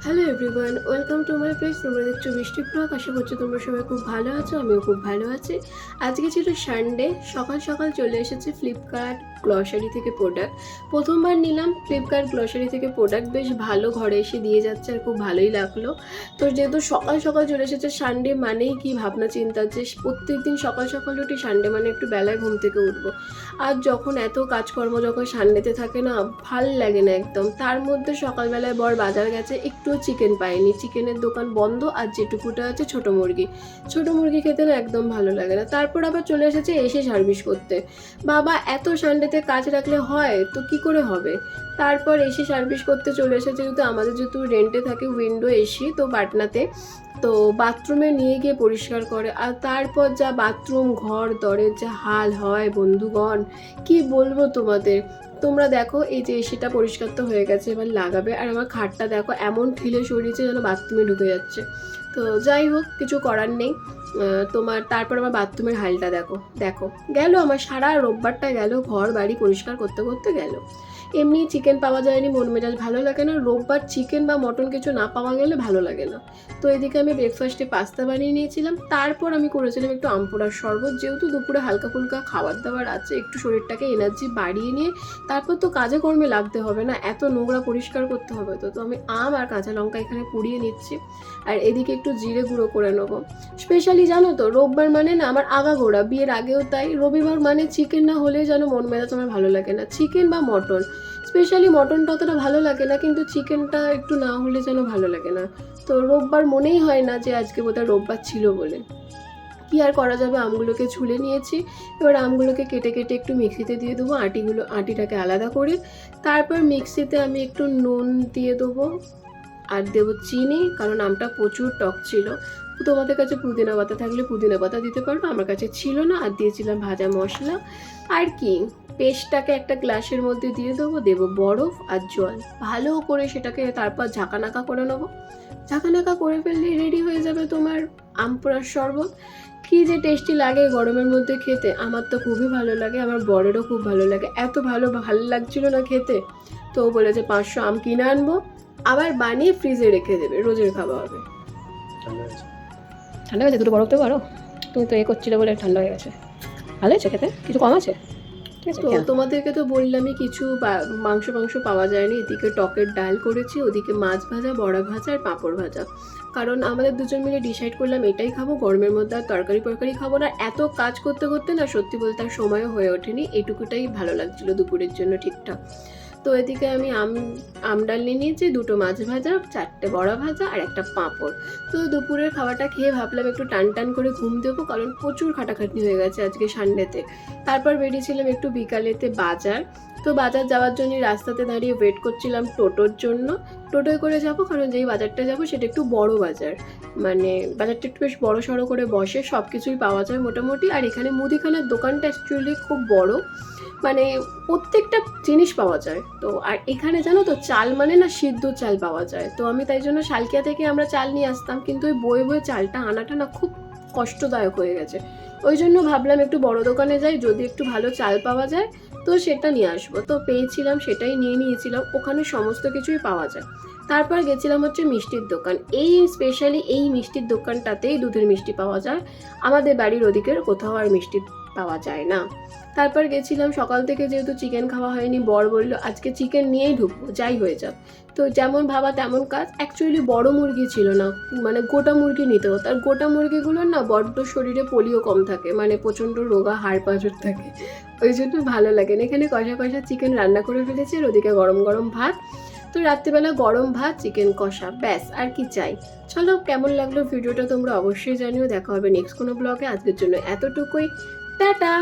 Hello everyone, welcome to my page. তোমরা দেখছো বৃষ্টি ব্লগ। আশা করছি তোমরা সবাই খুব ভালো আছো, আমিও খুব ভালো আছি। আজকে ছিল সানডে, সকাল সকাল চলে এসেছে ফ্লিপকার্ট গ্লসারি থেকে প্রোডাক্ট। প্রথমবার নিলাম ফ্লিপকার্ট গ্লসারি থেকে প্রোডাক্ট, বেশ ভালো, ঘরে এসে দিয়ে যাচ্ছে আর খুব ভালোই লাগলো। তো যেহেতু সকাল সকাল চলে এসেছে, সানডে মানেই কি ভাবনা চিন্তা যে প্রত্যেকদিন সকাল সকাল উঠি, সানডে মানে একটু বেলায় ঘুম থেকে উঠবো। আর যখন এত কাজকর্ম যখন সানডেতে থাকে না, ভাল লাগে না একদম। তার মধ্যে সকালবেলায় বর বাজার গেছে, একটুও চিকেন পায়নি, চিকেনের দোকান বন্ধ, আর যেটুকুটা আছে ছোটো মুরগি খেতে না একদম ভালো লাগে না। তারপর আবার চলে এসেছে এসে সার্ভিস করতে। বাবা, এত সানডেতে কাজ রাখলে হয় তো কি করে হবে? তারপর এসে সার্ভিস করতে চলে এসেছে, যেহেতু রেন্টে থাকে উইন্ডো এসি, তো পাটনাতে, তো বাথরুমে নিয়ে গিয়ে পরিষ্কার করে। আর তারপর যা বাথরুম ঘর দরের যা হাল হয় বন্ধুগণ, কি বলবো তোমাদের। তোমরা দেখো, এই যে এসিটা পরিষ্কার তো হয়ে গেছে, এবার লাগাবে। আর আমার খাটটা দেখো এমন ঠেলে সরিয়েছে যেন বাথরুমে ঢুকে যাচ্ছে। তো যাই হোক, কিছু করার নেই। তারপর আমার বাথরুমের হালটা দেখো দেখো গেল আমার সারা রোববারটা গেল ঘর বাড়ি পরিষ্কার করতে করতে গেল। এমনি চিকেন পাওয়া যায়নি, মন মেজাজ ভালো লাগে না। রোববার চিকেন বা মটন কিছু না পাওয়া গেলে ভালো লাগে না। তো এদিকে আমি ব্রেকফাস্টে পাস্তা বানিয়ে নিয়েছিলাম। তারপর আমি করেছিলাম একটু আমপোড়ার শরবত, যেহেতু দুপুরে হালকা ফুলকা খাবার দাবার আছে, একটু শরীরটাকে এনার্জি বাড়িয়ে নিয়ে তারপর তো কাজে কর্মে লাগতে হবে না, এত নোংরা পরিষ্কার করতে হবে। তো আমি আম আর কাঁচা লঙ্কা এখানে পুড়িয়ে নিচ্ছি, আর এদিকে একটু জিরে গুঁড়ো করে নেবো। স্পেশালি জানো তো, রোববার মানে না আমার আগাগোড়া, বিয়ের আগেও তাই, রবিবার মানে চিকেন না হলে যেন মন মেজাজ আমার ভালো লাগে না। চিকেন বা মটন, স্পেশালি মটনটা অতটা ভালো লাগে না, কিন্তু চিকেনটা একটু না হলে যেন ভালো লাগে না। তো রোববার মনেই হয় না যে আজকে বোধহয় রোববার ছিল বলে। কি আর করা যাবে, আমগুলোকে ছুলে নিয়েছি। এবার আমগুলোকে কেটে কেটে একটু মিক্সিতে দিয়ে দেবো, আটিটাকে আলাদা করে। তারপর মিক্সিতে আমি একটু নুন দিয়ে দেবো, আর দেবো চিনি, কারণ আমটা প্রচুর টক ছিল। তোমাদের কাছে পুদিনা পাতা থাকলে পুদিনা পাতা দিতে পারো, আমার কাছে ছিল না। আর দিয়েছিলাম ভাজা মশলা। আর কি, পেস্টটাকে একটা গ্লাসের মধ্যে দিয়ে দেবো বরফ আর জল, ভালো করে সেটাকে তারপর ঝাঁকানাকা করে নেবো। ঝাঁকানাকা করে ফেললে রেডি হয়ে যাবে তোমার আম পোড়ার শরবত। কি যে টেস্টি লাগে গরমের মধ্যে খেতে, আমার তো খুবই ভালো লাগে, আমার বরেরও খুব ভালো লাগে। এত ভালো লাগছিল না খেতে, তো ও বলেছে 500 আম কিনে আনবো, আবার বানিয়ে ফ্রিজে রেখে দেবে, রোজের খাওয়া হবে। ঠান্ডা হয়েছে, দুটো বরফ দেবো আরও। তুমি তো করছিলে বলে ঠান্ডা হয়ে গেছে। ভালো হয়েছে খেতে, কিছু কম আছে। তো তোমাদেরকে তো বললামই কিছু মাংস পাওয়া যায়নি। এদিকে টকের ডাল করেছি, ওদিকে মাছ ভাজা, বড়া ভাজা আর পাঁপড় ভাজা। কারণ আমাদের দুজন মিলে ডিসাইড করলাম এটাই খাবো, গরমের মধ্যে আর তরকারি খাবো না। এত কাজ করতে করতে না সত্যি বলতে আর সময়ও হয়ে ওঠেনি, এইটুকুটাই ভালো লাগছিল দুপুরের জন্য ঠিকঠাক। তো এদিকে আমি আম ডাল নিয়ে নিয়েছি, 2টো মাছ ভাজা, 4টে বড়া ভাজা আর একটা পাঁপড়। তো দুপুরের খাবারটা খেয়ে ভাবলাম একটু টান করে ঘুম দেবো, কারণ প্রচুর খাটাখাটনি হয়ে গেছে আজকে সানডেতে। তারপর বেরিয়েছিলাম একটু বিকালেতে বাজার। তো বাজার যাওয়ার জন্য রাস্তাতে দাঁড়িয়ে ওয়েট করছিলাম টোটোর জন্য। টোটোয় করে যাবো, কারণ যেই বাজারটা যাবো সেটা একটু বড় বাজার, মানে বাজারটা একটু বেশ বড় সড়ো করে বসে, সব কিছুই পাওয়া যায় মোটামুটি। আর এখানে মুদিখানার দোকানটা অ্যাকচুয়ালি খুব বড়, মানে প্রত্যেকটা জিনিস পাওয়া যায়। তো আর এখানে জানো তো, চাল মানে না সিদ্ধ চাল পাওয়া যায়। তো আমি তাই জন্য শালকিয়া থেকে আমরা চাল নিয়ে আসতাম, কিন্তু ওই বয়ে চালটা আনাটা না খুব কষ্টদায়ক হয়ে গেছে। ওই জন্য ভাবলাম একটু বড় দোকানে যাই, যদি একটু ভালো চাল পাওয়া যায় তো সেটা নিয়ে আসবো। তো পেয়েছিলাম, সেটাই নিয়ে নিয়েছিলাম, ওখানে সমস্ত কিছুই পাওয়া যায়। তারপর গেছিলাম হচ্ছে মিষ্টির দোকান। স্পেশালি এই মিষ্টির দোকানটাতেই দুধের মিষ্টি পাওয়া যায়, আমাদের বাড়ির ওদিকের কোথাও আর মিষ্টি পাওয়া যায় না। তারপর গেছিলাম, সকাল থেকে যেহেতু চিকেন খাওয়া হয়নি, বর বললো আজকে চিকেন নিয়েই ঢুকবো যাই হয়ে যাক। তো যেমন ভাবা তেমন কাজ। অ্যাকচুয়ালি বড় মুরগি ছিল না, মানে গোটা মুরগি নিতে হতো। আর গোটা মুরগিগুলোর না বড্ড শরীরে পোলিও কম থাকে, মানে প্রচণ্ড রোগা হাড় পাঁজর থাকে, ওই জন্য ভালো লাগে না। এখানে কষা চিকেন রান্না করে ফেলেছে, আর ওদিকে গরম ভাত। তো রাত্রিবেলা গরম ভাত, চিকেন কষা, ব্যাস আর কি চাই। চলো, কেমন লাগলো ভিডিওটা তোমরা অবশ্যই জানিও। দেখা হবে নেক্সট কোনো ব্লগে। আজকের জন্য এতটুকুই, টাটা।